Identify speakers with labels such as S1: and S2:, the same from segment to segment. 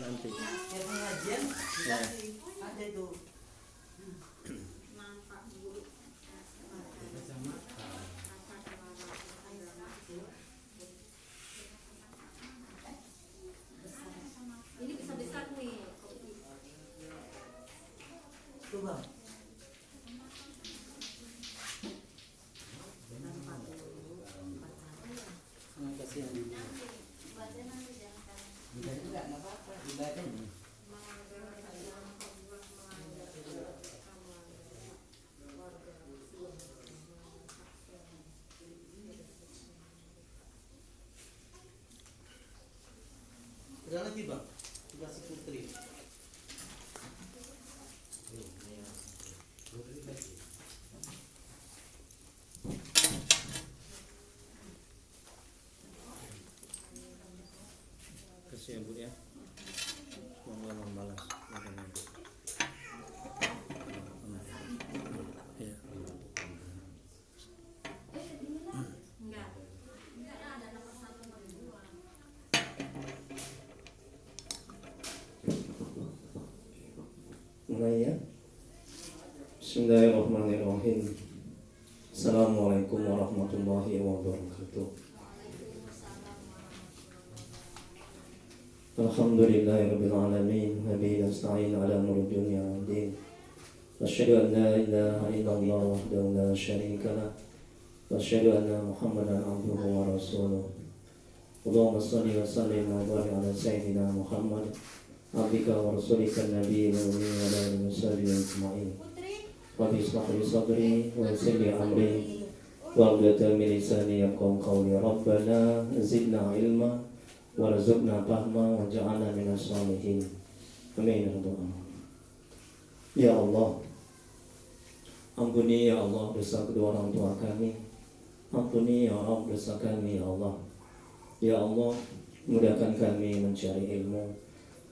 S1: nanti.
S2: Ya pengajian
S1: Ya.
S2: ada itu.
S3: Ini bisa besar nih.
S2: Tuh bang.
S1: Kasihan.
S2: Bisa juga nggak apa-apa ibadah ini. Ada lagi bang, dikasih putri.
S1: Kasihan Bu ya. Mau balas. Ya.
S3: Enggak ada nomor 1 nomor 2.
S4: Mulai ya. Bismillahirrahmanirrahim. Assalamualaikum warahmatullahi wabarakatuh. Alhamdulillahirabbil alamin. Wa bihi nasta'in ala umuri dunya wad din. Asyhadu an la ilaha illallah wahdahu la syarika lah. Wa asyhadu anna Muhammadan abduhu wa rasuluh. Allahumma shalli wa sallim wa barik ala sayyidina Muhammad abdika wa rasulika nabiyil ummi wa ala alihi washabihi ajma'in. Rabbi ishrah li sadri wa yassir li amri wahlul min lisani yafqahu qawli. Rabbana zidna ilma warzuqna fahma waj'alna minas sholihin. Amin ya rabbal alamin. Ya Allah, ampuni ya Allah dosa kedua orang tua kami. Ampuni ya Allah dosa kami ya Allah. Ya Allah, mudahkan kami mencari ilmu,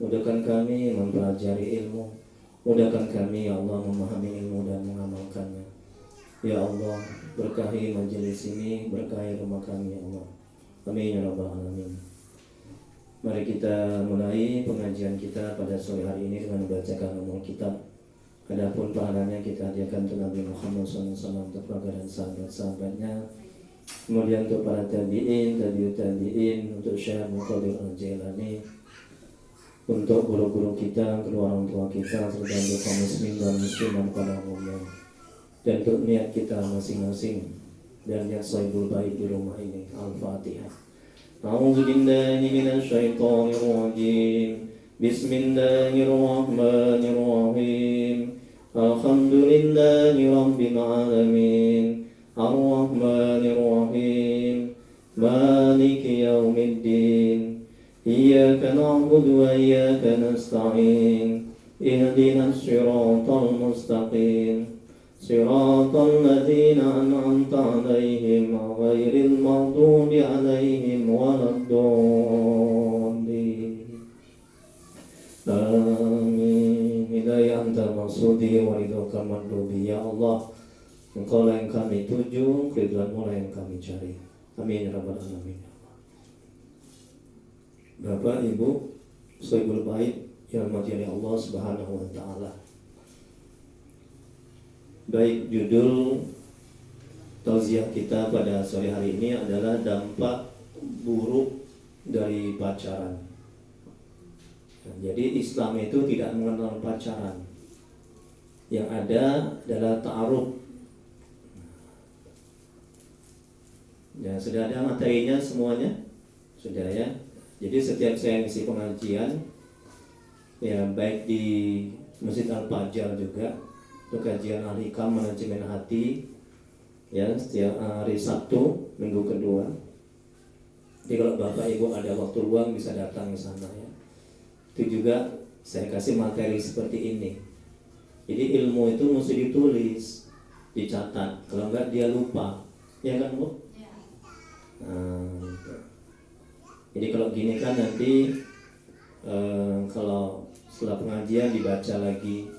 S4: mudahkan kami mempelajari ilmu, mudahkan kami ya Allah memahami ilmu dan mengamalkannya. Ya Allah, berkahi majelis ini, berkahi rumah kami ya Allah. Amin ya rabbal alamin. Mari kita mulai pengajian kita pada sore hari ini dengan membacakan umul kitab. Adapun pahalanya kita hadiahkan untuk Nabi Muhammad SAW, untuk keluarga dan sahabat-sahabatnya. Kemudian untuk para tabi'in, tabi'ut tabi'in, untuk Syekh Muqtadir Al-Jailani, untuk guru-guru kita, kedua orang tua kita, serta untuk kaum muslimin dan muslimat pada umumnya. Dan untuk niat kita masing-masing dan niat sahibul bait di rumah ini. Al-Fatihah. A'udzu billahi minasy syaithanir rajim. Bismillahirrahmanirrahim. Alhamdulillahi rabbil alamin. Ar-Rahmanir Rahim. Maliki yaumiddin. Iyyaka na'budu wa iyyaka nasta'in. Ihdinas siratal mustaqim. Siratal ladzina an'amta 'alaihim ghairil maghdubi 'alaihim waladdallin. Amin. Hidayah antal maksudi wa ridhoka mandhubi. Ya Allah, Engkau lah yang kami tuju, keridhaanmu lah yang kami cari. Amin ya rabbal alamin. Bapak, Ibu, shahibul bait yang dirahmati Allah Subhanahu wa taala. Baik, judul tausiah kita pada sore hari ini adalah dampak buruk dari pacaran. Nah, jadi Islam itu tidak mengenal pacaran. Yang ada adalah ta'aruf. Ya, sudah ada materinya semuanya? Sudah ya. Jadi setiap saya ngisi pengajian, ya baik di Masjid Al-Fajar juga, untuk kajian Al-Hikam manajemen hati, ya setiap hari Sabtu minggu kedua. Jadi kalau Bapak Ibu ada waktu luang bisa datang ke sana ya. Itu juga saya kasih materi seperti ini. Jadi ilmu itu mesti ditulis, dicatat. Kalau enggak dia lupa, ya kan Bu?
S3: Ya.
S4: Nah, gitu. Jadi kalau gini kan nanti kalau setelah pengajian dibaca lagi.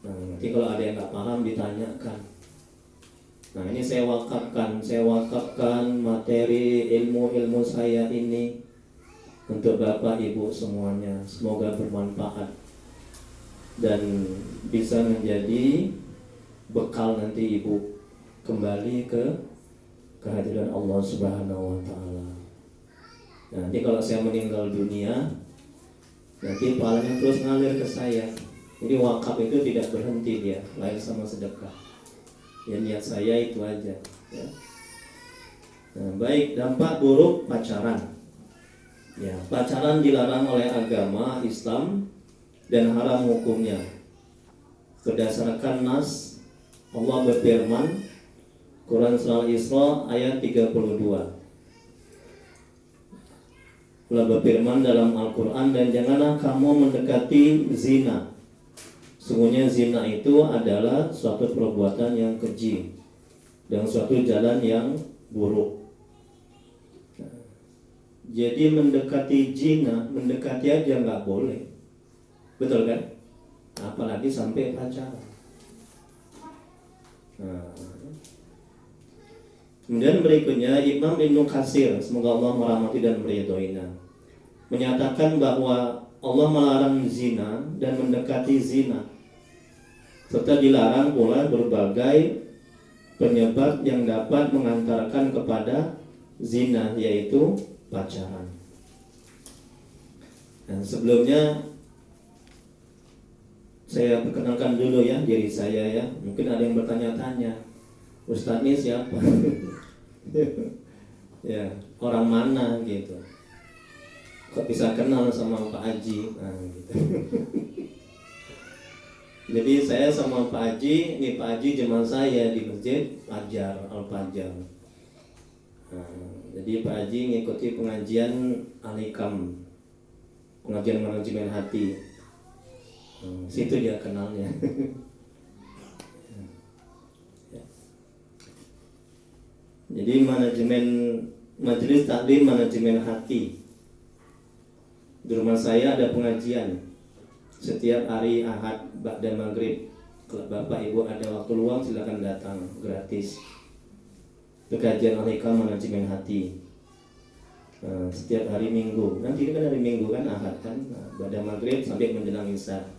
S4: Nah, nanti kalau ada yang nggak paham ditanyakan. Nah, ini saya wakafkan materi ilmu saya ini untuk Bapak Ibu semuanya. Semoga bermanfaat dan bisa menjadi bekal nanti Ibu kembali ke kehadiran Allah Subhanahu wa taala. Nanti kalau saya meninggal dunia, nanti pahalanya terus ngalir ke saya. Jadi wakaf itu tidak berhenti dia, lain sama sedekah. Ya niat saya itu aja ya. Nah, baik, dampak buruk pacaran. Ya, pacaran dilarang oleh agama Islam dan haram hukumnya. Berdasarkan nas Allah berfirman Quran surah Isra ayat 32. Allah berfirman dalam Al-Quran, dan janganlah kamu mendekati zina. Sungguhnya zina itu adalah suatu perbuatan yang keji dan suatu jalan yang buruk. Jadi mendekati zina, mendekati aja nggak boleh, betul kan? Apalagi sampai pacaran. Nah, kemudian berikutnya Imam Ibnu Katsir, semoga Allah merahmati dan meridhoinya, menyatakan bahwa Allah melarang zina dan mendekati zina, serta dilarang pula berbagai penyebab yang dapat mengantarkan kepada zina, yaitu pacaran. Nah, sebelumnya saya perkenalkan dulu ya diri saya ya. Mungkin ada yang bertanya-tanya, Ustadz ini siapa? Ya, orang mana gitu? Kok bisa kenal sama Pak Haji? Nah, gitu. Jadi saya sama Pak Haji, ini Pak Haji jemaah saya di Masjid Fajar, Al-Fajar. Nah, jadi Pak Haji ngikuti pengajian Al-Hikam, pengajian manajemen hati. Situ dia kenalnya. Jadi manajemen majelis taklim manajemen hati. Di rumah saya ada pengajian setiap hari Ahad ba'da maghrib. Kalau Bapak Ibu ada waktu luang silakan datang, gratis. Kajian Al-Hikam manajemen hati. Setiap hari Minggu. Nanti ini kan hari Minggu kan Ahad kan, ba'da maghrib sampai menjelang Isya.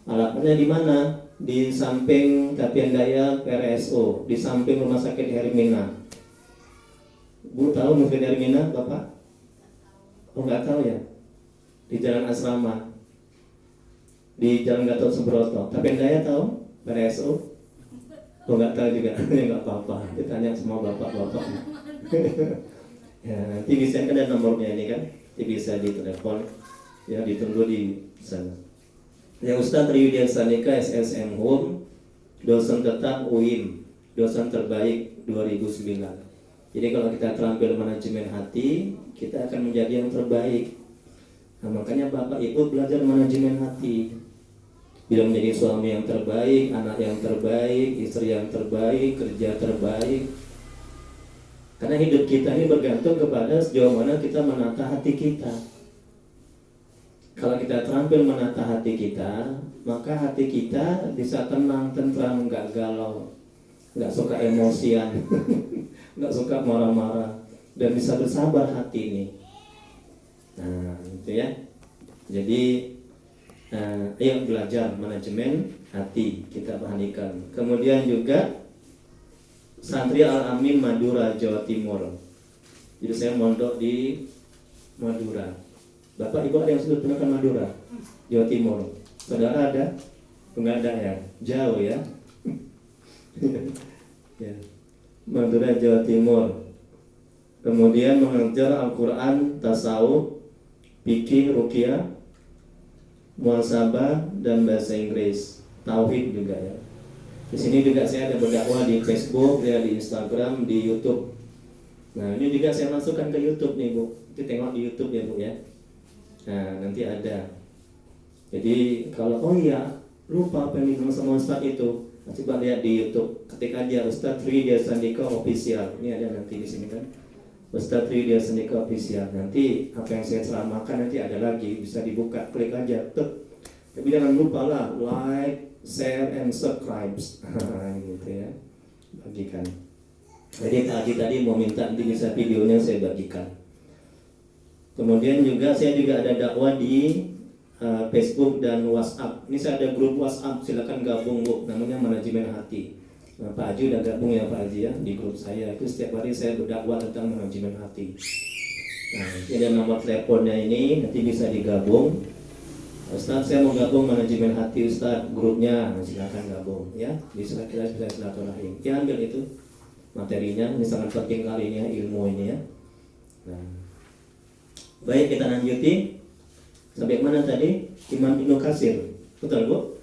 S4: Alamatnya di mana? Di samping Tapian Daya PRSO, di samping Rumah Sakit Hermina. Bu tahu Masjid Hermina, Bapak? Oh nggak tahu ya? Di Jalan Asrama, di Jalan Gatot Subroto. Tapian Daya tahu? PRSO? Oh nggak tahu juga, ya nggak apa-apa. Ditanya semua bapak-bapak. Ya nanti bisa kan ada nomornya ini kan, nanti bisa ditelepon, ya ditunggu di sana. Ya Ustadz Riyudian Sanika SSM Home, dosen tetap UIM, dosen terbaik 2009. Jadi kalau kita terampil manajemen hati, kita akan menjadi yang terbaik. Nah, makanya Bapak Ibu belajar manajemen hati. Bila menjadi suami yang terbaik, anak yang terbaik, istri yang terbaik, kerja terbaik. Karena hidup kita ini bergantung kepada sejauh mana kita menata hati kita. Kalau kita terampil menata hati kita, maka hati kita bisa tenang, tentram, nggak galau, nggak suka emosian, nggak suka marah-marah, dan bisa bersabar hati ini. Nah, itu ya. Jadi, ayo belajar manajemen hati, kita perhatikan. Kemudian juga Santri Al-Amin Madura, Jawa Timur. Jadi saya mondok di Madura. Bapak Ibu ada yang sudah pernah ke Madura, Jawa Timur? Saudara ada? Enggak ada ya? Jauh ya? Ya. Madura, Jawa Timur. Kemudian mengajar Al-Quran, tasawuf, fikih, ruqyah, muhasabah, dan bahasa Inggris, tauhid juga ya. Di sini juga saya ada berdakwah di Facebook, ya, di Instagram, di YouTube. Nah ini juga saya masukkan ke YouTube nih Bu. Kita tengok di YouTube ya Bu ya. Nah nanti ada. Jadi kalau oh iya lupa apa yang dibilang sama Ustaz itu, coba lihat di YouTube. Ketik aja Ustaz Riyudian Sanika Official. Ini ada nanti di sini kan. Ustaz Riyudian Sanika Official. Nanti apa yang saya ceramahkan nanti ada lagi, bisa dibuka. Klik aja. Tapi jangan lupa lah like, share, and subscribe. Gitu ya. Bagikan. Jadi Pak Haji tadi mau minta nanti bisa videonya saya bagikan. Kemudian juga saya juga ada dakwah di Facebook dan WhatsApp. Ini saya ada grup WhatsApp, silakan gabung Bu, namanya Manajemen Hati. Nah, Pak Haji udah gabung ya Pak Haji ya di grup saya. Itu setiap hari saya berdakwah tentang manajemen hati. Nah, ini ada nomor teleponnya ini, nanti bisa digabung. Ustaz, saya mau gabung manajemen hati Ustaz, grupnya, nah, silakan gabung ya. Bisa kita bisa silaturahim. Ya ambil itu materinya, ini sangat penting kali ini ya, ilmu ini ya. Nah, baik kita lanjuti. Sampai mana tadi? Imam Ibnu Katsir. Betul Bu?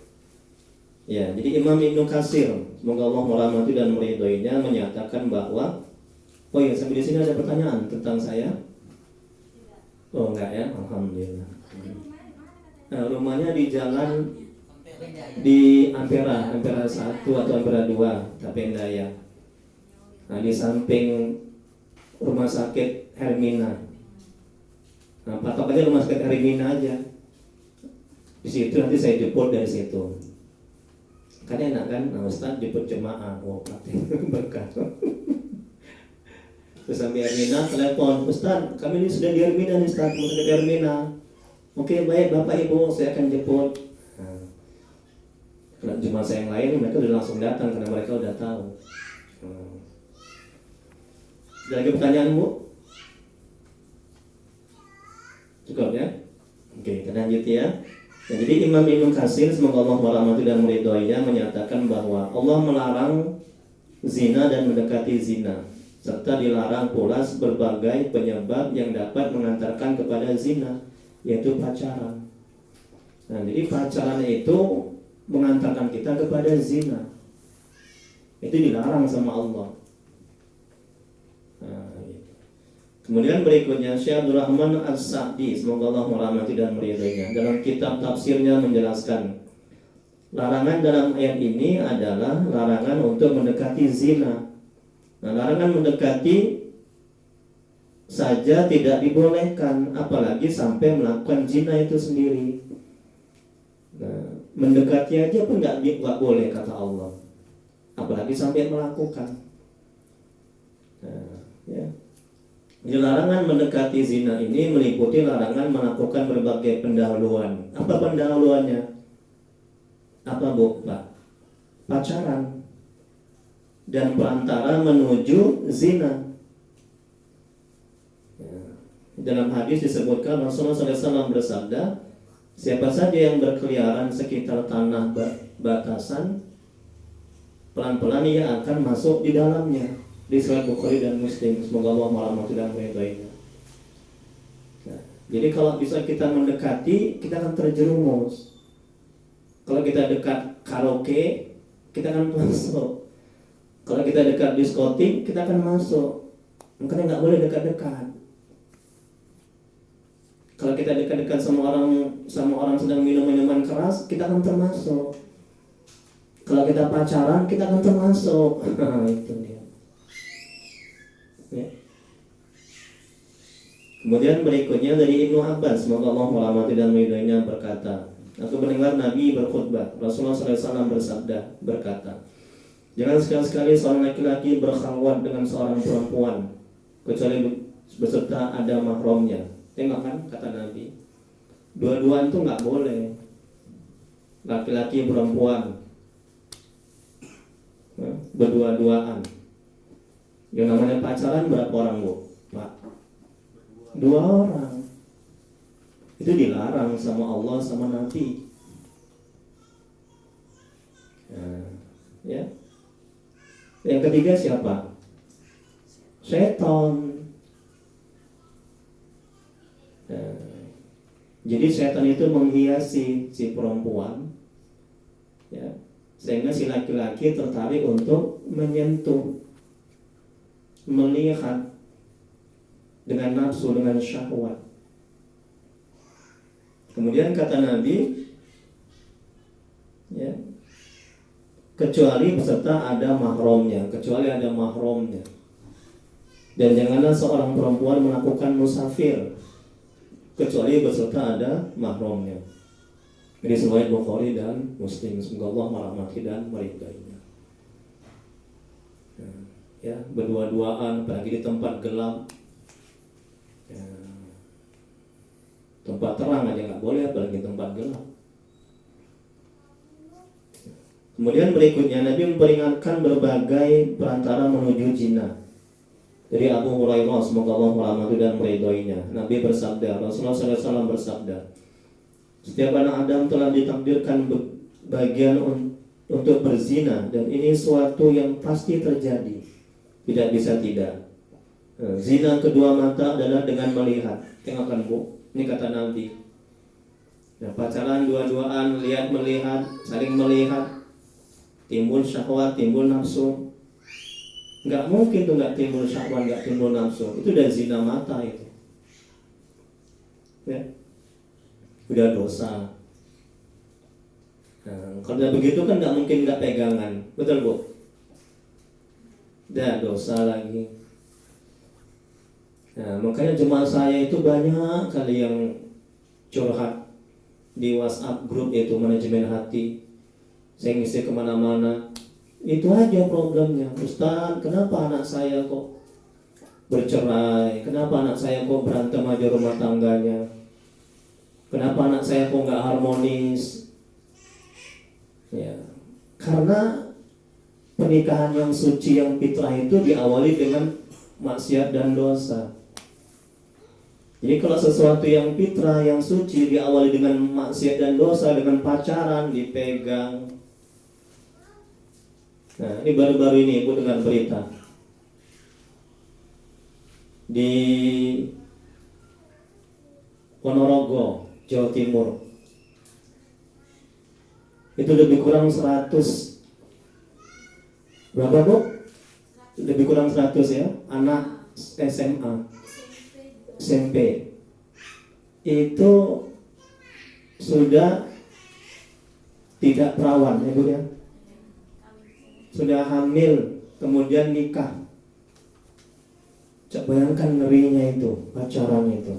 S4: Ya, jadi Imam Ibnu Katsir, semoga Allah merahmati dan meridhoinya, menyatakan bahwa oh ya, sampai di sini ada pertanyaan tentang saya? Oh enggak ya, alhamdulillah. Nah, rumahnya di jalan di Ampera 1 atau Ampera 2, Tapendaya. Nah, di samping rumah sakit Hermina. Nah, patok aja rumah sakit Hermina aja. Di situ nanti saya jemput dari situ. Kan enak kan, nah Ustaz jemput jemaah, wow praktek berkah. Terus sampai Hermina telepon, Ustaz kami ini sudah di Hermina nih Ustaz, mau ke Hermina. Oke baik Bapak Ibu, saya akan jemput. Nah, jemaah saya yang lain mereka udah langsung datang karena mereka udah tahu. Ada lagi pertanyaan Bu? Cukup ya? Oke, kita lanjut ya. Nah, jadi Imam Ibnu Katsir, semoga Allah merahmati dan meridhoinya, menyatakan bahwa Allah melarang zina dan mendekati zina, serta dilarang pula berbagai penyebab yang dapat mengantarkan kepada zina, yaitu pacaran. Nah, jadi pacaran itu mengantarkan kita kepada zina. Itu dilarang sama Allah. Nah, kemudian berikutnya Syekh Abdul Rahman As-Sa'di, semoga Allah merahmati dan meridhoinya, dalam kitab tafsirnya menjelaskan larangan dalam ayat ini adalah larangan untuk mendekati zina. Nah, larangan mendekati saja tidak dibolehkan, apalagi sampai melakukan zina itu sendiri. Nah, mendekati aja pun nggak boleh kata Allah, apalagi sampai melakukan. Nah, ya. Di larangan mendekati zina ini meliputi larangan melakukan berbagai pendahuluan. Apa pendahuluannya? Apa Bu? Pak? Pacaran dan perantara menuju zina. Ya. Dalam hadis disebutkan Rasulullah SAW bersabda, siapa saja yang berkeliaran sekitar tanah batasan, pelan-pelan ia akan masuk di dalamnya. Di Sahih Bukhari dan Muslim, semoga Allah merahmati dan meridhoinya. Nah, jadi kalau bisa kita mendekati, kita akan terjerumus. Kalau kita dekat karaoke, kita akan masuk. Kalau kita dekat diskotik, kita akan masuk. Makanya nggak boleh dekat-dekat. Kalau kita dekat-dekat sama orang sedang minum minuman keras, kita akan termasuk. Kalau kita pacaran, kita akan termasuk. Itu dia. Ya. Kemudian berikutnya dari Ibnu Abbas, semoga Allah merahmati dan meridhoinya, berkata, aku mendengar Nabi berkhutbah. Rasulullah SAW berkata, jangan sekali-sekali seorang laki-laki berkhalwat dengan seorang perempuan kecuali beserta ada mahramnya. Tengok kan kata Nabi, dua-duaan itu nggak boleh, laki-laki perempuan berdua-duaan. Yang namanya pacaran berapa orang Bu? Pak? 2 orang. Itu dilarang sama Allah sama Nabi. Nah, ya. Yang ketiga siapa? Setan. Nah, jadi setan itu menghiasi si perempuan, ya, sehingga si laki-laki tertarik untuk menyentuh, melihat dengan nafsu, dengan syahwat. Kemudian kata Nabi, ya, kecuali beserta ada mahramnya, dan janganlah seorang perempuan melakukan musafir kecuali beserta ada mahramnya. Ini riwayat Bukhari dan Muslim. Semoga Allah merahmati dan meridhoinya. Ya, berdua-duaan apalagi di tempat gelap, ya, Tempat terang aja nggak boleh, apalagi tempat gelap. Kemudian berikutnya Nabi memperingatkan berbagai perantara menuju zina. Dari Abu Hurairah, semoga Allah merahmati dan meridhoinya, Nabi bersabda, Rasulullah SAW bersabda, setiap anak Adam telah ditakdirkan bagian untuk berzina, dan ini suatu yang pasti terjadi, tidak bisa tidak. Zina kedua mata adalah dengan melihat. Tengokkan Bu, ini kata Nabi. Nah, pacaran dua-duaan, lihat melihat, saling melihat, timbul syahwat, timbul nafsu. Nggak mungkin tuh nggak timbul syahwat, nggak timbul nafsu. Itu udah zina mata itu. Ya, udah dosa. Nah, kalau udah begitu kan nggak mungkin nggak pegangan, betul Bu? Udah dosa lagi. Nah, makanya jemaah saya itu banyak kali yang curhat di WhatsApp grup itu manajemen hati. Saya ngisi kemana-mana. Itu aja problemnya. Ustaz, kenapa anak saya kok bercerai? Kenapa anak saya kok berantem aja rumah tangganya? Kenapa anak saya kok nggak harmonis? Ya, karena pernikahan yang suci, yang fitrah itu diawali dengan maksiat dan dosa. Jadi kalau sesuatu yang fitrah, yang suci diawali dengan maksiat dan dosa, dengan pacaran, dipegang. Nah, ini baru-baru ini Ibu dengar berita di Ponorogo, Jawa Timur. Itu lebih kurang 100. Berapa Bu? Lebih kurang 100 ya, anak SMA, SMP. Itu sudah tidak perawan ya Bu ya. Sudah hamil, kemudian nikah. Coba bayangkan ngerinya itu, pacaran itu.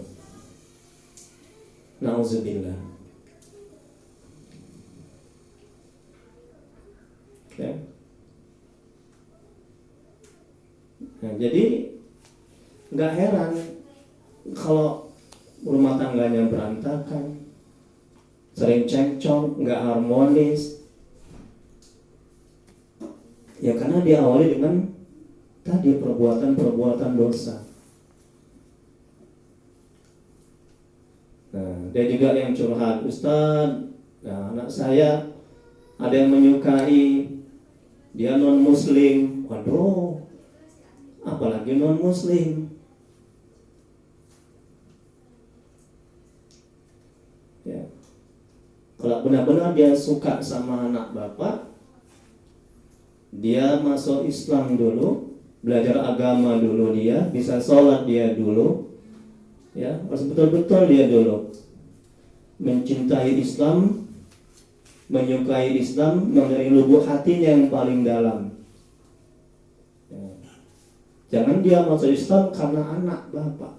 S4: Nauzubillah. Ya. Nah, jadi nggak heran kalau rumah tangganya berantakan, sering cekcok, nggak harmonis. Ya karena diawali dengan tadi perbuatan-perbuatan dosa. Nah, dia juga yang curhat, Ustaz, nah, anak saya ada yang menyukai, dia non muslim. Waduh, apalagi non muslim. Ya, kalau benar-benar dia suka sama anak bapak, dia masuk Islam dulu, belajar agama dulu, dia bisa sholat dia dulu, ya harus betul-betul dia dulu mencintai Islam, menyukai Islam dari lubuk hatinya yang paling dalam. Ya. Jangan dia masuk Islam karena anak bapak.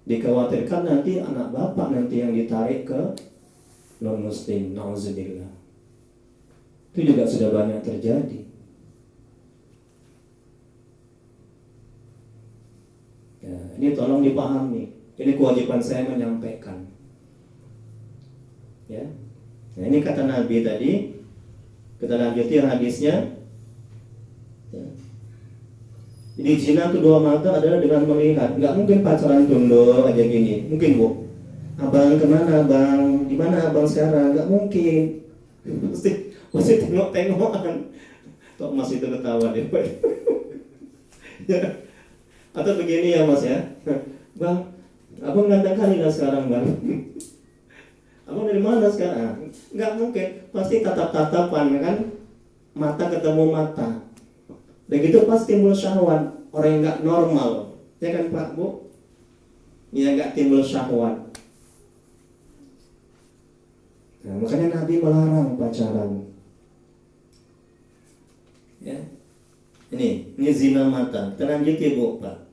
S4: Dikhawatirkan nanti anak bapak nanti yang ditarik ke non muslim, nauzubillah. Itu juga sudah banyak terjadi. Ya, ini tolong dipahami. Ini kewajiban saya menyampaikan. Ya, nah, ini kata Nabi tadi. Kita lanjuti hadisnya. Ya. Jadi zina kedua mata adalah dengan melihat. Nggak mungkin pacaran tunduk aja gini. Mungkin Bu? Abang kemana abang? Di mana abang sekarang? Nggak mungkin. Masih tengok-tengokan. Kok masih itu ketawa deh Pak. Ya. Atau begini ya Mas ya, Bang, abang ganteng kali lah sekarang Bang. Abang dari mana sekarang? Nggak mungkin, pasti tatap-tatapan kan, mata ketemu mata. Dan gitu pasti timbul syahwat. Orang yang nggak normal, ya kan Pak Bu? Ya nggak timbul syahwat. Nah, makanya Nabi melarang pacaran. Ya, ini zina mata. Kita lanjut ya Bu Pak.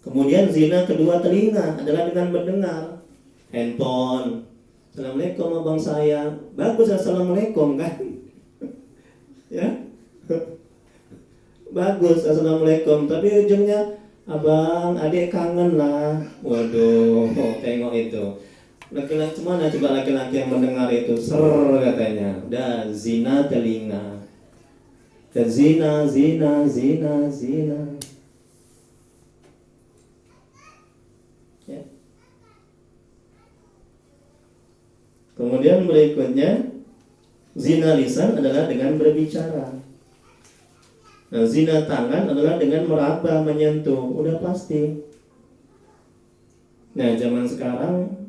S4: Kemudian zina kedua telinga adalah dengan mendengar handphone. Assalamualaikum abang saya. Bagus assalamualaikum kan? Ya, bagus assalamualaikum. Tapi ujungnya abang, adik kangen lah. Waduh, tengok itu. Laki-laki mana coba laki-laki yang mendengar itu ser katanya. Dan zina telinga. Dan zina. Ya. Kemudian berikutnya zina lisan adalah dengan berbicara. Nah, zina tangan adalah dengan meraba, menyentuh. Udah pasti. Nah, zaman sekarang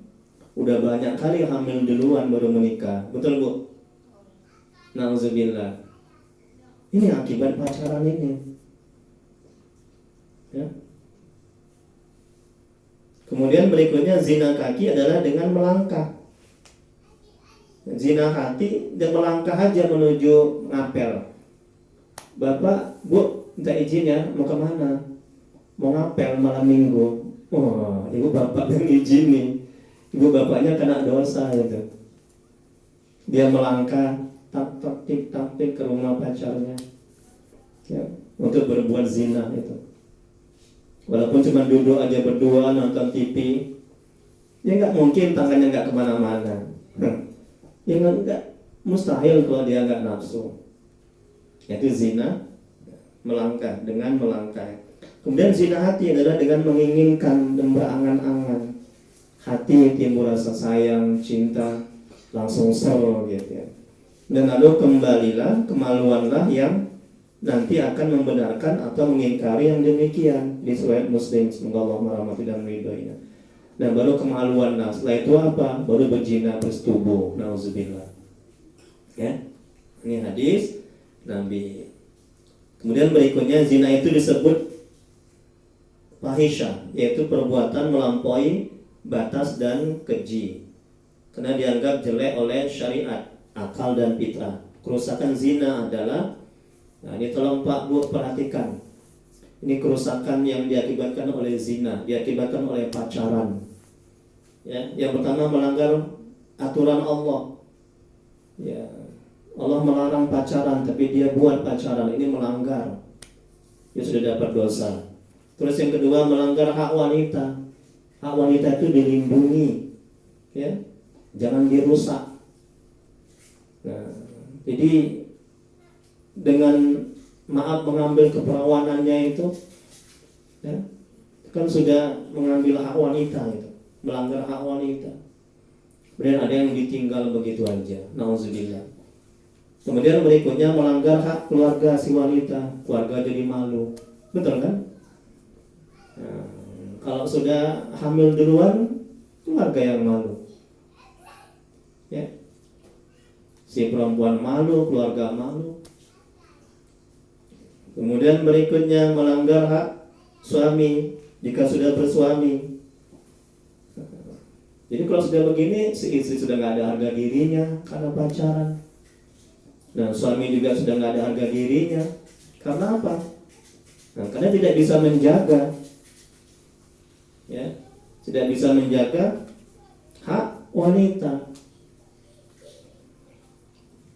S4: udah banyak kali hamil duluan baru menikah. Betul, Bu? Nauzubillah. Ini akibat pacaran ini. Ya. Kemudian berikutnya zina kaki adalah dengan melangkah. Zina hati dan melangkah aja menuju ngapel. Bapak, Bu, minta izin ya, mau kemana? Mau ngapel malam minggu. Oh, ibu bapak yang izin nih. Ibu bapaknya kena dosa gitu. Dia melangkah tak tik ke rumah pacarnya, ya, untuk berbuat zina itu. Walaupun cuma duduk aja berdua nonton TV, ya nggak mungkin tangannya nggak kemana-mana. Ya nggak mustahil kalau dia nggak nafsu. Itu zina melangkah, dengan melangkah. Kemudian zina hati adalah dengan menginginkan dan berangan-angan. Hati timbul rasa sayang, cinta, langsung sel gitu ya. Dan lalu kembalilah, kemaluanlah yang nanti akan membenarkan atau mengingkari yang demikian. Di surat Muslim, semoga Allah merahmati dan meridhoinya. Dan baru kemaluan. Nah, setelah itu apa? Baru berzina bersetubuh. Nauzubillah. Ya, ini hadis Nabi. Kemudian berikutnya zina itu disebut fahisyah, yaitu perbuatan melampaui batas dan keji, karena dianggap jelek oleh syariat, akal dan fitrah. Kerusakan zina adalah, nah ini tolong Pak Bu perhatikan, ini kerusakan yang diakibatkan oleh zina, diakibatkan oleh pacaran. Ya, yang pertama melanggar aturan Allah. Ya, Allah melarang pacaran, tapi dia buat pacaran, ini melanggar. Dia sudah dapat dosa. Terus yang kedua melanggar hak wanita. Hak wanita itu dilindungi, ya, jangan dirusak. Nah, jadi dengan maaf mengambil keperawanannya itu, ya, kan sudah mengambil hak wanita itu, melanggar hak wanita. Kemudian ada yang ditinggal begitu aja. Nauzubillah. Kemudian berikutnya melanggar hak keluarga si wanita, keluarga jadi malu, betul kan? Nah, kalau sudah hamil duluan, keluarga yang malu, ya. Si perempuan malu, keluarga malu. Kemudian berikutnya melanggar hak suami jika sudah bersuami. Jadi kalau sudah begini, si istri sudah nggak ada harga dirinya karena pacaran. Nah, suami juga sudah nggak ada harga dirinya. Karena apa? Nah, karena tidak bisa menjaga, ya, tidak bisa menjaga hak wanita.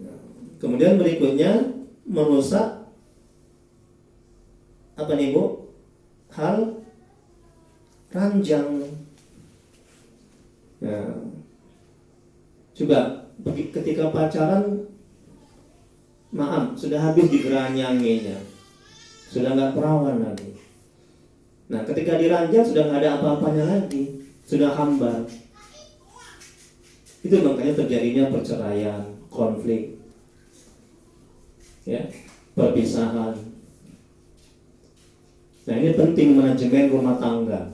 S4: Nah, kemudian berikutnya merusak apa nih Bu? Hal ranjang. Nah, coba ketika pacaran, maaf, sudah habis digeranyanginya, sudah nggak perawan lagi. Nah, ketika diranjang sudah nggak ada apa-apanya lagi, sudah hambar. Itu makanya terjadinya perceraian, konflik, ya, perpisahan. Nah, ini penting manajemen rumah tangga.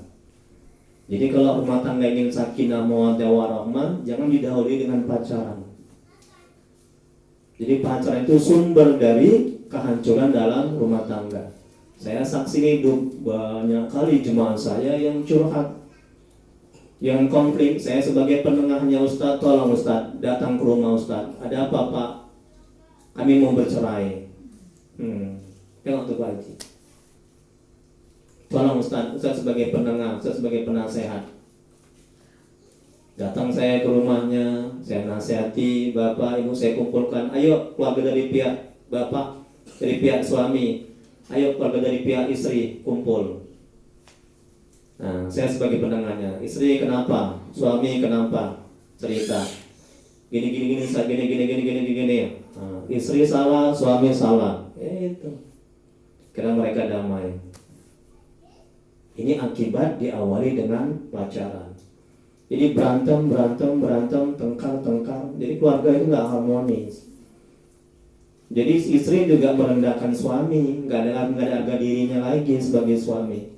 S4: Jadi kalau rumah tangga ingin sakinah mawaddah warahmah, jangan didahului dengan pacaran. Jadi pacaran itu sumber dari kehancuran dalam rumah tangga. Saya saksi hidup, banyak kali jemaah saya yang curhat, yang konflik. Saya sebagai penengahnya, Ustaz, tolong Ustaz, datang ke rumah Ustaz. Ada apa Pak? Kami mau bercerai. Tengok tuh Pak Haji. Tolong Ustaz, Ustaz sebagai penengah, Ustaz sebagai penasehat. Datang saya ke rumahnya, saya nasihati, Bapak, Ibu saya kumpulkan, ayo keluarga dari pihak Bapak, dari pihak suami, ayo keluarga dari pihak istri, kumpul. Nah, saya sebagai pendengarnya, istri kenapa, suami kenapa, cerita. Gini. Nah, istri salah, suami salah. Itu. Karena mereka damai. Ini akibat diawali dengan pacaran. Jadi berantem, tengkar. Jadi keluarga itu nggak harmonis. Jadi istri juga merendahkan suami, nggak ada harga dirinya lagi sebagai suami.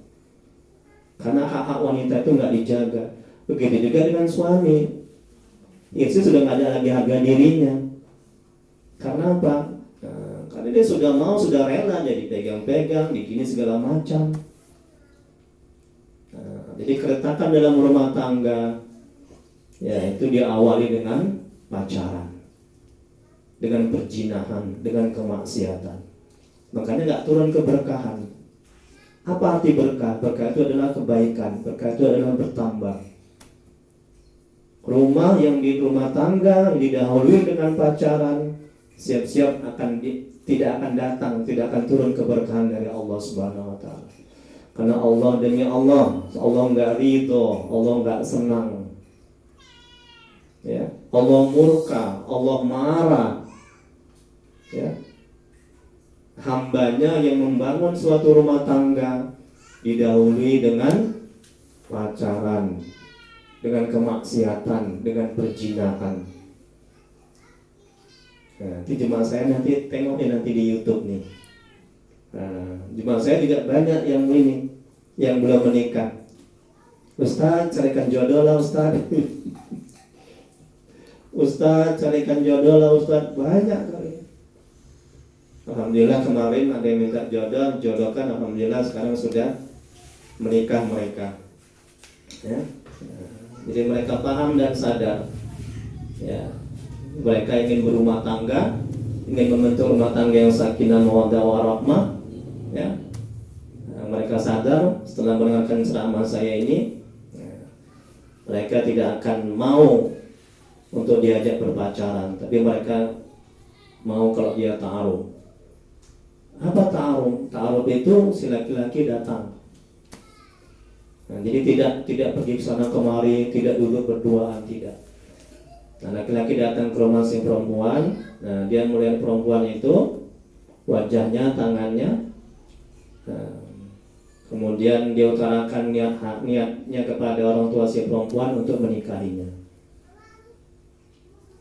S4: Karena hak-hak wanita itu nggak dijaga. Begitu juga dengan suami. Istri sudah nggak ada lagi harga dirinya. Karena apa? Nah, karena dia sudah rela jadi pegang-pegang, begini segala macam. Nah, jadi keretakan dalam rumah tangga, ya itu diawali dengan pacaran, dengan perzinahan, dengan kemaksiatan. Makanya nggak turun keberkahan. Apa arti berkah? Berkah itu adalah kebaikan. Berkah itu adalah bertambah. Rumah yang di rumah tangga didahului dengan pacaran, siap-siap tidak akan datang, tidak akan turun keberkahan dari Allah Subhanahu Wa Taala. Karena Allah, demi Allah nggak ridho, Allah nggak senang. Ya, Allah murka, Allah marah. Ya, hambanya yang membangun suatu rumah tangga didahului dengan pacaran, dengan kemaksiatan, dengan perzinahan. Nah, nanti jemaah saya nanti tengok nanti di YouTube nih. Nah, jemaah saya juga banyak yang belum menikah. Ustaz, carikan jodoh lah Ustaz. Ustaz, carikan jodoh lah Ustaz. Banyak kali. Alhamdulillah kemarin ada yang minta jodohkan. Alhamdulillah sekarang sudah menikah mereka. Ya. Jadi mereka paham dan sadar. Ya. Mereka ingin berumah tangga, ingin membentuk rumah tangga yang sakinah mawaddah warahmah. Ya. Mereka sadar setelah mendengarkan ceramah saya ini, mereka tidak akan mau untuk diajak berpacaran, tapi mereka mau kalau dia ta'aruf. Apa ta'aruf? Ta'aruf itu si laki-laki datang. Nah, jadi tidak pergi ke sana kemari, tidak duduk berduaan, tidak. Nah, laki-laki datang ke rumah si perempuan. Nah, dia melihat perempuan itu, wajahnya, tangannya. Nah, kemudian dia utarakan niatnya kepada orang tua si perempuan untuk menikahinya.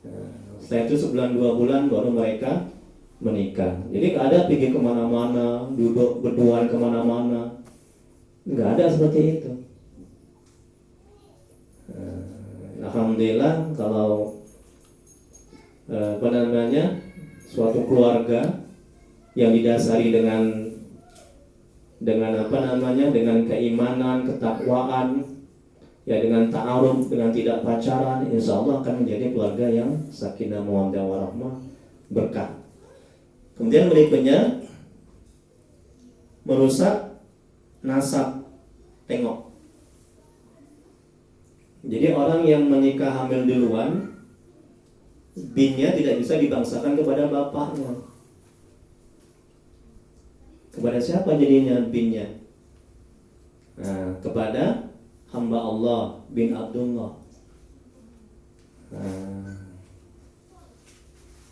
S4: Nah, setelah itu sebulan 2 bulan baru mereka menikah. Jadi nggak ada pergi kemana-mana, duduk berduaan kemana-mana, nggak ada seperti itu. Alhamdulillah kalau suatu keluarga yang didasari dengan dengan keimanan, ketakwaan, ya dengan ta'aruf, dengan tidak pacaran, insya Allah akan menjadi keluarga yang sakinah mawaddah warahmah, berkah. Kemudian berikutnya merusak nasab. Tengok. Jadi orang yang menikah hamil duluan, binnya tidak bisa dibangsakan kepada bapaknya. Kepada siapa jadinya binnya? Nah, kepada hamba Allah bin Abdullah. Nah,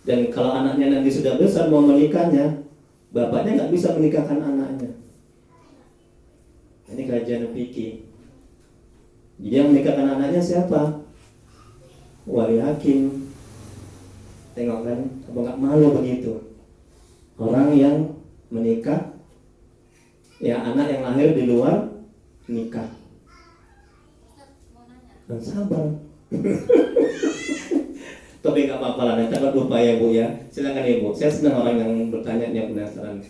S4: dan kalau anaknya nanti sudah besar mau menikahnya, bapaknya nggak bisa menikahkan anaknya. Ini kajian fikih. Jadi yang menikahkan anaknya siapa? Wali hakim. Tengok kan, apa nggak malu begitu? Orang yang menikah, ya anak yang lahir di luar nikah. Dan sabar. Tapi nggak apa-apa lah, nanti kalau lupa ya Bu ya. Silakan Ibu. Saya senang orang yang bertanya yang penasaran.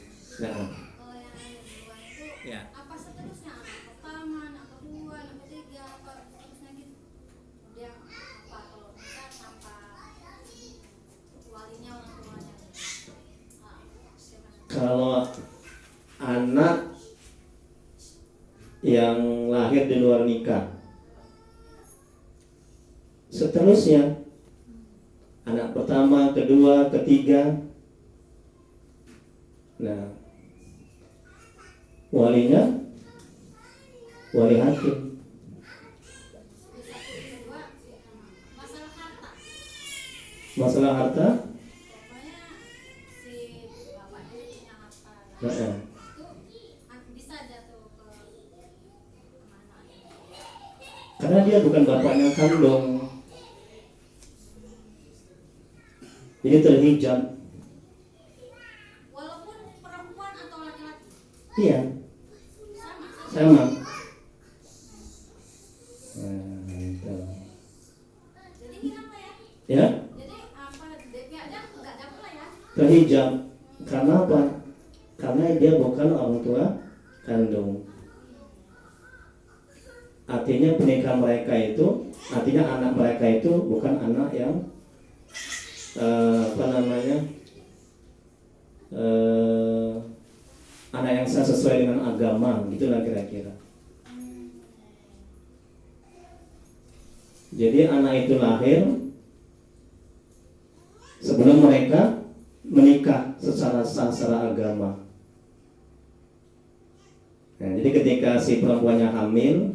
S4: Nah.
S3: Kalau yang ada di luar itu
S1: Ya.
S3: apa seterusnya? Anak pertama, anak kedua, anak ketiga, apa seterusnya gitu? Dia apa kalau kita tanpa walinya orang tuanya?
S4: Kalau anak yang lahir di luar nikah, seterusnya anak pertama, kedua, ketiga, nah walinya wali hakim.
S3: Kedua, masalah harta.
S4: Masalah harta,
S3: Pokoknya si bapaknya punya harta.
S4: Heeh.
S3: Itu bisa jatuh ke anaknya.
S4: Karena dia bukan bapaknya kandung, jadi terhijab.
S3: Walaupun perempuan atau laki-laki
S4: Iya,
S3: sama.
S4: sama. Nah, itu.
S3: Jadi hilang lah ya.
S4: Ya,
S3: Jadi apa DP-nya nggak dapat lah ya.
S4: terhijab. Karena apa? Karena dia bukan orang tua kandung. Artinya pernikahan mereka itu, artinya anak mereka itu bukan anak yang anak yang sah sesuai dengan agama, gitulah kira-kira. Jadi anak itu lahir sebelum mereka menikah secara sah secara agama. Nah, jadi ketika si perempuannya hamil,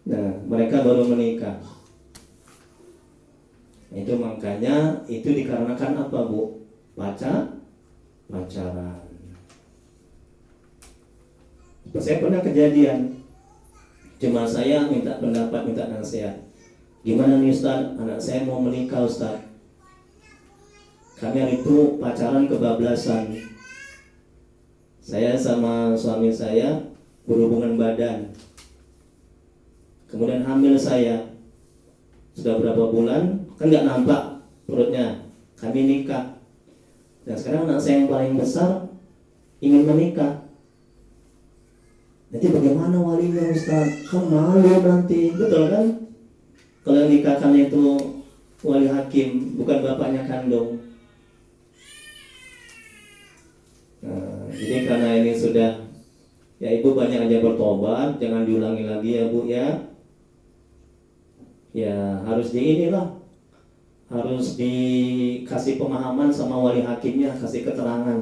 S4: nah mereka baru menikah. Itu makanya itu dikarenakan apa, Bu? Pacaran. Saya pernah kejadian, cuma saya minta pendapat, minta nasihat. Gimana nih Ustaz, anak saya mau menikah Ustaz. Kami hari itu pacaran kebablasan. Saya sama suami saya berhubungan badan. Kemudian hamil saya. Sudah berapa bulan, kan nggak nampak perutnya. Kami nikah. Dan sekarang anak saya yang paling besar ingin menikah. Nanti bagaimana walinya Ustaz? Kan malu nanti, betul kan? Kalau yang nikahkan itu wali hakim, bukan bapaknya kandung. Nah, jadi karena ini sudah, ya ibu banyak aja bertobat, jangan diulangi lagi ya Bu ya. Ya harus harus dikasih pemahaman sama wali hakimnya, kasih keterangan.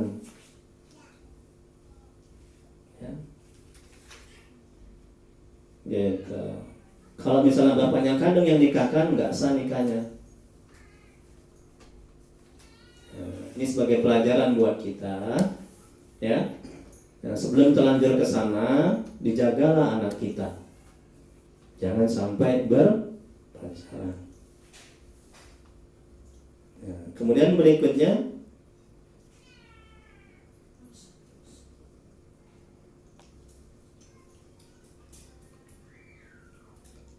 S4: Ya. Gitu. Kalau misalnya bapaknya kandung yang nikahkan, nggak sah nikahnya. Ini sebagai pelajaran buat kita, ya. Nah, sebelum terlanjur ke sana, dijagalah anak kita. Jangan sampai berpacaran. Ya, kemudian berikutnya,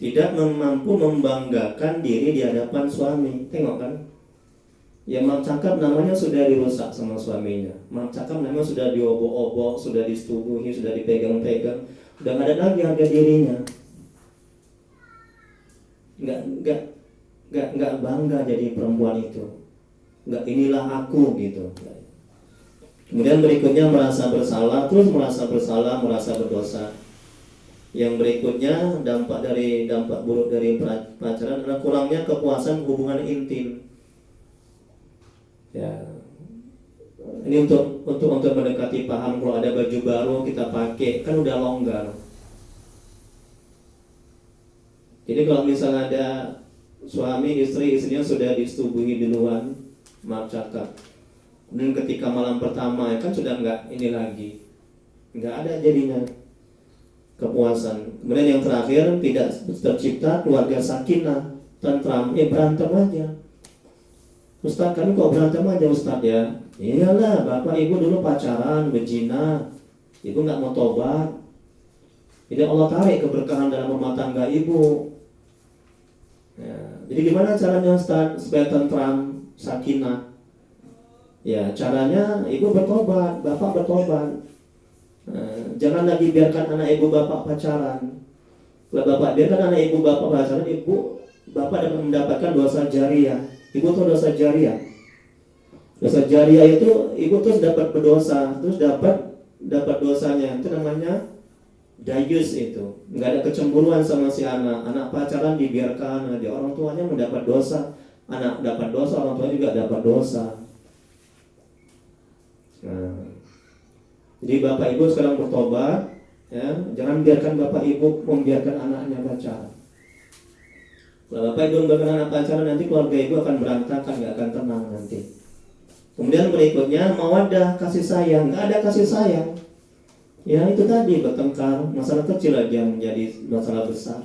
S4: tidak mampu membanggakan diri di hadapan suami. Tengok kan, ya maaf cakap namanya sudah dirusak sama suaminya. Maaf cakap namanya sudah diobok-obok, sudah disetubuhi, sudah dipegang-pegang. Udah nggak ada lagi harga dirinya. Nggak bangga jadi perempuan itu. Nggak, inilah aku gitu. Kemudian berikutnya merasa bersalah, terus merasa bersalah, merasa berdosa. Yang berikutnya dampak buruk dari pacaran adalah kurangnya kepuasan hubungan intim. Ya, ini untuk mendekati paham, kalau ada baju baru kita pakai kan udah longgar. Jadi kalau misalnya ada suami istrinya sudah disetubuhi duluan, maaf cakap, dan ketika malam pertama kan sudah nggak ini lagi, nggak ada jadinya kepuasan. Kemudian yang terakhir, tidak tercipta keluarga sakinah, tentram, berantem aja. Ustaz, kami kok berantem aja Ustaz ya? Iyalah, bapak ibu dulu pacaran, berzina, ibu nggak mau tobat. Jadi Allah tarik keberkahan dalam rumah tangga ibu. Ya, jadi gimana caranya Ustaz supaya tentram, sakinah? Ya, caranya ibu bertobat, bapak bertobat. Jangan lagi biarkan anak ibu bapak pacaran. Kalau bapak biarkan anak ibu bapak pacaran, bapak dapat mendapatkan dosa jariah. Ibu tahu dosa jariah? Dosa jariah itu ibu terus dapat berdosa, terus dapat dosanya. Itu namanya dayus itu. Nggak ada kecemburuan sama si anak pacaran dibiarkan, dia orang tuanya mendapat dosa, anak dapat dosa, orang tuanya juga dapat dosa. Nah, jadi bapak ibu sekarang bertobat, Ya, jangan biarkan bapak ibu membiarkan anaknya pacaran. Kalau bapak ibu membiarkan anak pacaran, nanti keluarga ibu akan berantakan, nggak akan tenang nanti. Kemudian berikutnya mawaddah, kasih sayang. Nggak ada kasih sayang, ya itu tadi bertengkar, masalah kecil lagi yang menjadi masalah besar.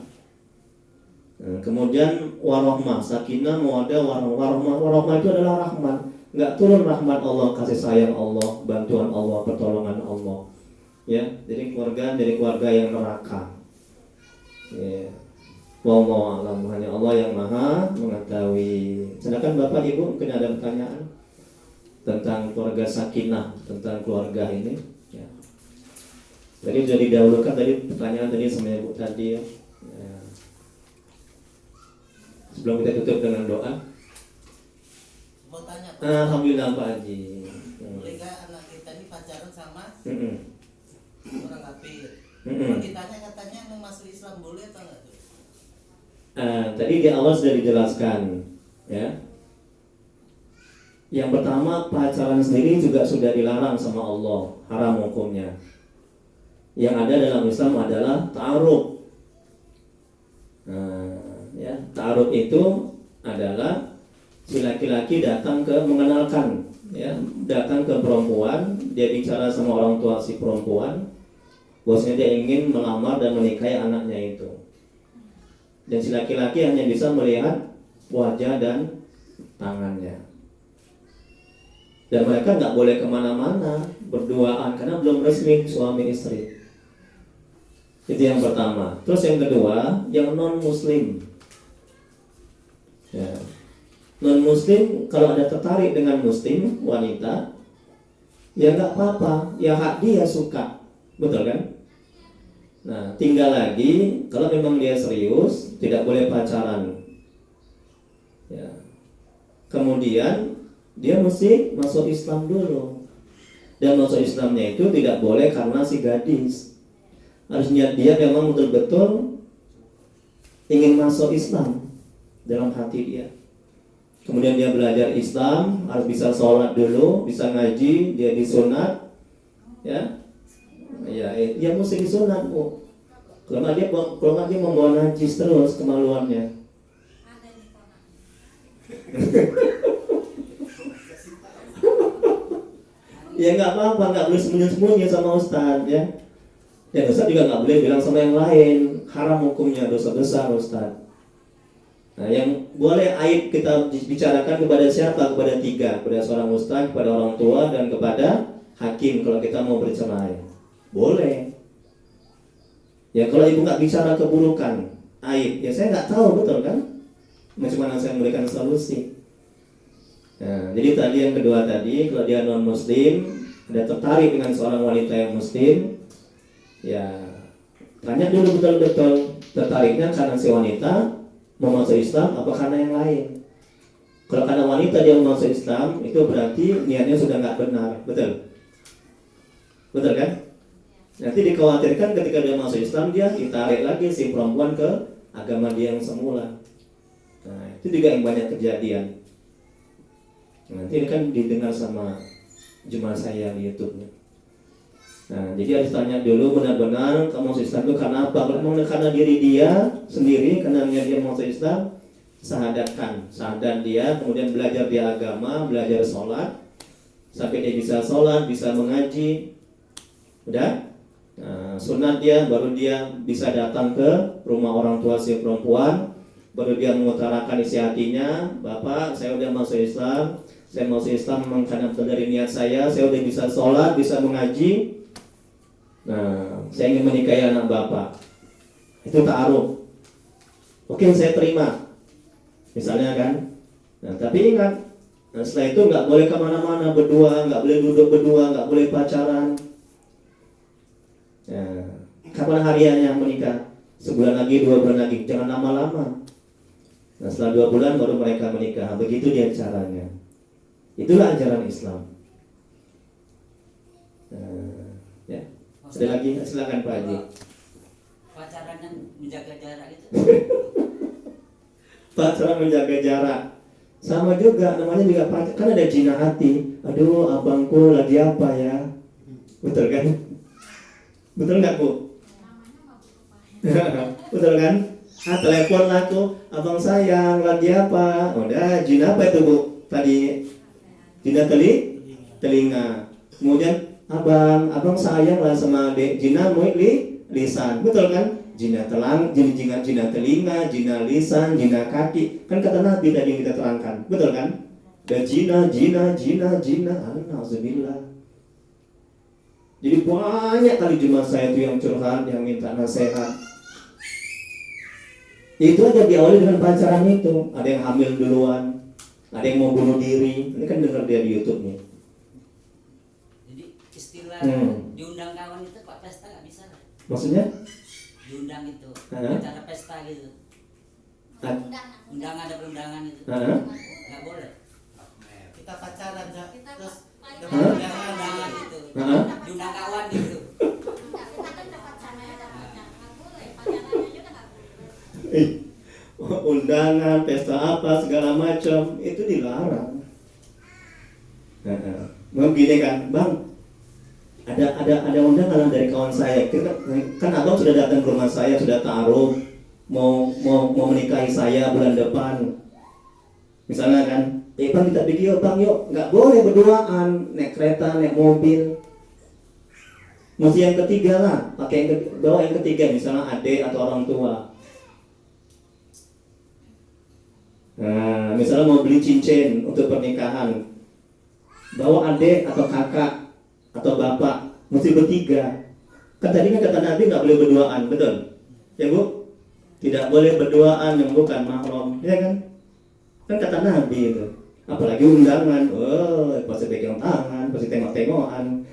S4: Nah, kemudian warahmah, sakinah, mawaddah, warahmah itu adalah rahmat. Nggak turun rahmat Allah, kasih sayang Allah, bantuan Allah, pertolongan Allah. Ya, jadi keluarga yang neraka. Ya. Wallahu a'lam, hanya Allah yang maha mengetahui. Sedangkan bapak ibu mungkin ada pertanyaan tentang keluarga sakinah, tentang keluarga ini. Ya. Tadi sudah didahulukan tadi pertanyaan tadi sama ibu tadi. Ya. Ya. Sebelum kita tutup dengan doa.
S2: Mau tanya Pak.
S4: Alhamdulillah Pak Haji.
S2: Boleh nggak anak kita ini pacaran sama
S4: Mm-mm.
S2: orang kafir?
S4: Mm-mm.
S2: Kalau ditanya katanya mau masuk Islam boleh atau enggak tuh?
S4: Tadi di awal sudah dijelaskan, ya. Yang pertama, pacaran sendiri juga sudah dilarang sama Allah, haram hukumnya. Yang ada dalam Islam adalah ta'aruf. Ya, ta'aruf itu adalah si laki-laki datang ke mengenalkan, ya, datang ke perempuan, dia bicara sama orang tua si perempuan, bahwasanya dia ingin melamar dan menikahi anaknya itu. Dan si laki-laki hanya bisa melihat wajah dan tangannya. Dan mereka nggak boleh kemana-mana berduaan karena belum resmi suami istri. Itu yang pertama. Terus yang kedua, yang non muslim. Ya. Non muslim kalau ada tertarik dengan muslim wanita, ya nggak apa-apa, ya hak dia suka, betul kan? Nah, tinggal lagi kalau memang dia serius, tidak boleh pacaran. Ya. Kemudian dia mesti masuk Islam dulu. Dan masuk Islamnya itu tidak boleh karena si gadis. Harusnya dia memang betul-betul ingin masuk Islam dalam hati dia. Kemudian dia belajar Islam, harus bisa sholat dulu, bisa ngaji, dia disunat, ya. Ya mesti disunat, Bu. Kalau nggak dia membawa najis terus kemaluannya.
S3: Ada nih konak.
S4: Ya nggak apa-apa, nggak boleh sembunyi-sembunyi sama Ustadz, ya. Dan Ustadz juga nggak boleh bilang sama yang lain, haram hukumnya, dosa besar Ustadz. Nah, yang boleh aib kita bicarakan kepada siapa? Kepada tiga, kepada seorang Ustadz, kepada orang tua, dan kepada hakim kalau kita mau bercerai. Boleh. Ya kalau ibu nggak bicara keburukan, aib, ya saya nggak tahu, betul kan? Bagaimana saya memberikan solusi? Nah, jadi tadi yang kedua tadi, kalau dia non muslim, ada tertarik dengan seorang wanita yang muslim, ya tanya dulu betul-betul tertariknya karena si wanita mau masuk Islam, apa karena yang lain? Kalau karena wanita dia mau masuk Islam, itu berarti niatnya sudah nggak benar, betul? Betul kan? Nanti dikhawatirkan ketika dia masuk Islam, dia ditarik lagi si perempuan ke agama dia yang semula. Nah, itu juga yang banyak kejadian. Nanti ini kan didengar sama jemaah saya di YouTube. Nah, jadi harus tanya dulu benar-benar kamu masuk Islam itu karena apa? Kalau memang karena diri dia sendiri, karena dia masuk Islam, syahadat dia, kemudian belajar di agama, belajar sholat, sampai dia bisa sholat, bisa mengaji, udah. Nah, sunat dia, baru dia bisa datang ke rumah orang tua si perempuan, baru dia mengutarakan isi hatinya, Bapak, saya udah masuk Islam, saya masuk Islam memang karena dari niat saya udah bisa sholat, bisa mengaji. Nah, saya ingin menikahi anak Bapak. Itu ta'aruf. Oke, saya terima. Misalnya kan. Nah, tapi ingat, nah, setelah itu nggak boleh kemana-mana berdua, nggak boleh duduk berdua, nggak boleh pacaran. Nah, kapan hariannya menikah? Sebulan lagi, 2 bulan lagi, jangan lama-lama. Nah, setelah 2 bulan baru mereka menikah. Begitu dia caranya. Itulah ajaran Islam. Nah, ya. Ada lagi? Silakan Pak Haji.
S5: Pacaran yang menjaga jarak itu.
S4: Pacaran menjaga jarak. Sama juga, namanya juga pacaran. Kan ada jina hati. Aduh, abangku lagi apa ya? Betul kan? Betul nggak Bu? Betul kan? Telepon aku, abang sayang lagi apa? Udah, jin apa itu bu? Tadi jin telinga. Kemudian abang sayang lah sama adek, jina lisan, betul kan? Jina telinga, jina lisan, jina kaki. Kan kata Nabi tadi yang kita terangkan, betul kan? Dan jina, alhamdulillah. Jadi banyak kali jemaah saya itu yang curhat, yang minta nasihat. Itu aja diawali dengan pacaran itu. Ada yang hamil duluan, ada yang mau bunuh diri. Ini kan dengar dia di YouTube nih.
S5: Jadi istilah diundang kawan itu Pak pesta nggak bisa lah.
S4: Maksudnya?
S5: Diundang itu,
S4: Hah?
S5: acara pesta gitu. Undang ada perundangan itu.
S4: Hah?
S5: Nggak boleh.
S2: Kita pacaran aja.
S3: Kita
S2: Terus
S3: pacaran.
S2: dapat
S5: Jangan undangan gitu.
S4: Hah?
S5: Diundang kawan gitu.
S3: Enggak, kita kan udah pacaran, nggak boleh. Pacarannya juga nggak boleh.
S4: Undangan, pesta apa segala macam itu dilarang. Mau gini kan, bang, ada undangan dari kawan saya. Kan abang sudah datang ke rumah saya, sudah taruh mau menikahi saya bulan depan. Misalnya kan, bang kita video bang yuk, nggak boleh berduaan, naik kereta, naik mobil. Mesti yang ketiga lah, bawa yang ketiga, misalnya adik atau orang tua. Nah, misalnya mau beli cincin untuk pernikahan, bawa adik atau kakak atau bapak, mesti bertiga. Kan tadi kan kata Nabi nggak boleh berduaan, betul? Ya bu, tidak boleh berduaan yang bukan mahram, ya kan? Kan kata Nabi itu. Apalagi undangan, pasti pegang tangan, pasti tengok-tengokan.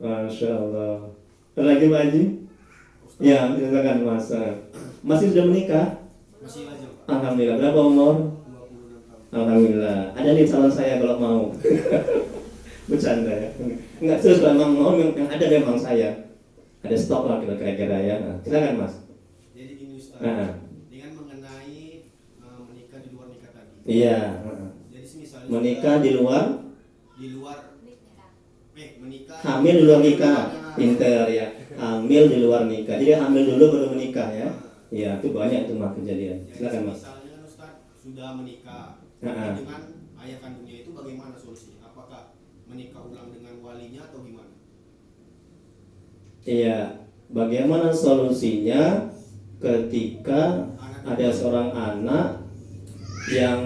S4: Masya Allah. Ada lagi Pak Haji? Ya, silakan Mas. Masih sudah menikah?
S2: masih aja.
S4: Alhamdulillah. Berapa umur?
S2: 26 tahun.
S4: Alhamdulillah. Ada nih calon saya kalau mau. Bercanda ya. Enggak serius kalau memang mau, yang ada memang saya. Ada stok lah kira-kira ya. Nah, silakan Mas.
S2: Jadi gini Ustaz.
S4: Nah.
S2: Dengan mengenai menikah di luar nikah tadi.
S4: Iya.
S2: Jadi misalnya
S4: Menikah di luar,
S2: menikah
S4: hamil di luar nikah. Pinter ya. Hamil di luar nikah. Jadi hamil dulu baru menikah ya. Iya, itu banyak itu mah kejadian.
S2: Jadi
S4: Silakan Mas.
S2: misalnya Ustaz sudah menikah
S4: Nah.
S2: dengan ayah kandungnya itu bagaimana solusinya? Apakah menikah ulang dengan walinya atau gimana?
S4: Iya, bagaimana solusinya ketika ada seorang anak yang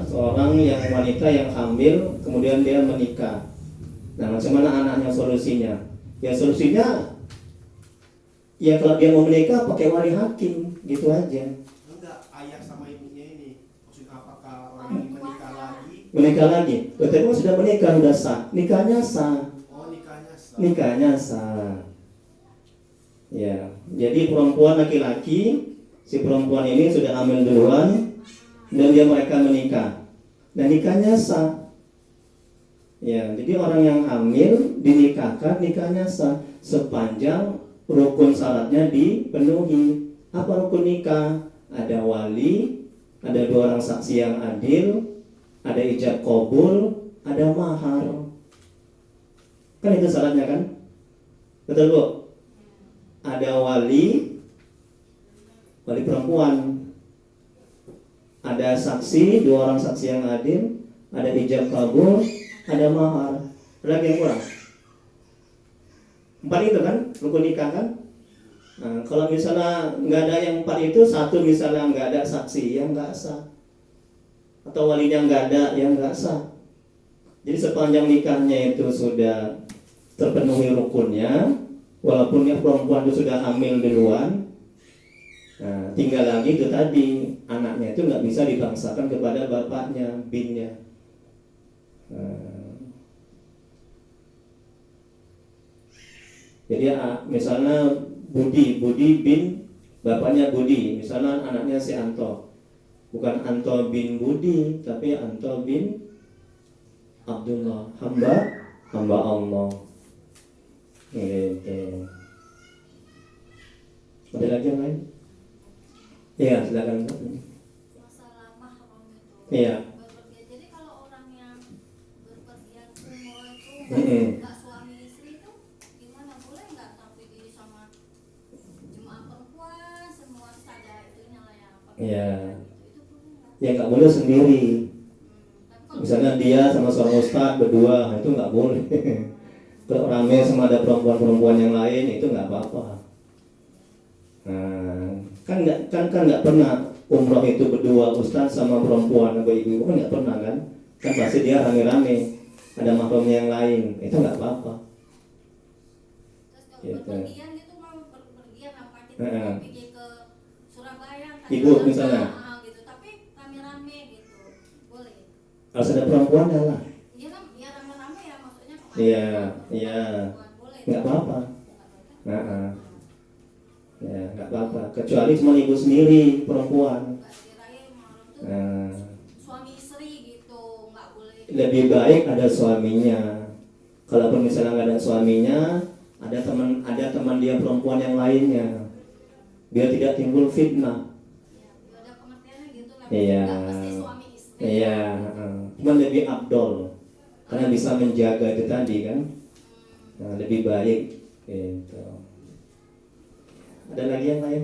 S4: seorang yang wanita yang hamil kemudian dia menikah. Nah, macam mana anaknya solusinya? Ya solusinya ya kalau dia mau menikah pakai wali hakim gitu aja.
S2: Enggak, ayah sama ibunya ini. Maksudnya apakah orang ini menikah lagi?
S4: Menikah lagi. Betul sudah menikah sudah sah. Nikahnya sah.
S2: Oh, nikahnya sah.
S4: Nikahnya sah. Ya, jadi perempuan laki-laki, si perempuan ini sudah hamil duluan dan mereka menikah. Dan nikahnya sah. Ya, jadi orang yang hamil dinikahkan, nikahnya sah sepanjang rukun syaratnya dipenuhi. Apa rukun nikah? Ada wali, ada 2 orang saksi yang adil, ada ijab qabul, ada mahar. Kan itu syaratnya kan? Betul Bu? Ada wali perempuan, ada saksi, 2 orang saksi yang adil, ada ijab kabul, ada mahar. Ada lagi yang kurang? 4 itu kan rukun nikah kan? Nah, kalau misalnya nggak ada yang 4 itu, satu misalnya nggak ada saksi, yang nggak sah, atau walinya nggak ada, yang nggak sah. Jadi sepanjang nikahnya itu sudah terpenuhi rukunnya, walaupun yang perempuan itu sudah hamil duluan, nah, tinggal lagi itu tadi, anaknya itu nggak bisa dibangsakan kepada bapaknya, binnya. Jadi misalnya Budi bin bapaknya Budi, misalnya anaknya si Anto, bukan Anto bin Budi, tapi Anto bin Abdullah, hamba Allah. Gitu. Ada lagi yang lain? Iya, silakan.
S3: Masalah mahram itu.
S4: Iya.
S3: Berpergian. Jadi kalau orang yang berpergian umroh itu
S4: Mm-mm.
S3: nggak suami istri itu gimana, boleh
S4: Iya.
S3: Itu boleh nggak?
S4: Ya nggak boleh sendiri.
S3: Tapi kalau
S4: Misalnya dia sama seorang ustadz berdua, itu nggak boleh. Kalau rame sama ada perempuan-perempuan yang lain, itu nggak apa-apa. Nah, kan nggak pernah umroh itu berdua ustadz sama perempuan atau ibu kan nggak pernah kan? Kan pasti dia rame-rame, ada mahramnya yang lain, itu nggak apa-apa.
S3: terus kalau
S4: Gitu.
S3: berpergian gitu mau berpergian apa kita
S4: Heeh.
S3: mau pergi ke Surabaya
S4: Ibu
S3: Jakarta,
S4: misalnya?
S3: gitu tapi rame-rame gitu boleh.
S4: Harus ada perempuan ya lah,
S3: Iya kan, ya rame-rame ya maksudnya kemana?
S4: Iya, iya.
S3: Boleh.
S4: nggak apa-apa.
S3: Nggak apa-apa.
S4: Nah, ya nggak apa-apa. Kecuali cuma ibu sendiri perempuan.
S3: Nggak kirain malam tuh
S4: Nah,
S3: suami istri gitu nggak boleh.
S4: lebih baik ada suaminya. Kalaupun misalnya nggak ada suaminya, ada teman dia perempuan yang lainnya, biar tidak timbul fitnah.
S3: Ya, ada pengertiannya gitu lah.
S4: Iya.
S3: Nggak mesti suami istri.
S4: Iya, cuman lebih abdol karena bisa menjaga itu tadi kan. Nah, lebih baik gitu. Ada lagi yang lain?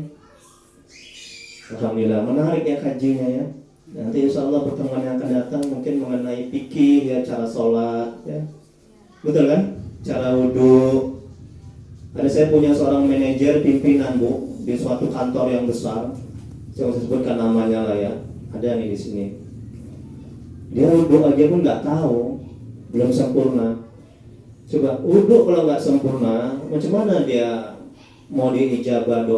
S4: Alhamdulillah menarik ya kajinya ya. Nanti insya Allah pertemuan yang akan datang mungkin mengenai fikih ya, cara sholat ya. Betul kan? Cara wudhu. Ada saya punya seorang manajer pimpinan Bu di suatu kantor yang besar. Saya usah sebutkan namanya lah ya. Ada nih di sini. Dia wudhu aja pun nggak tahu, belum sempurna. Coba wudhu kalau nggak sempurna, macam mana dia mau diijabah doa?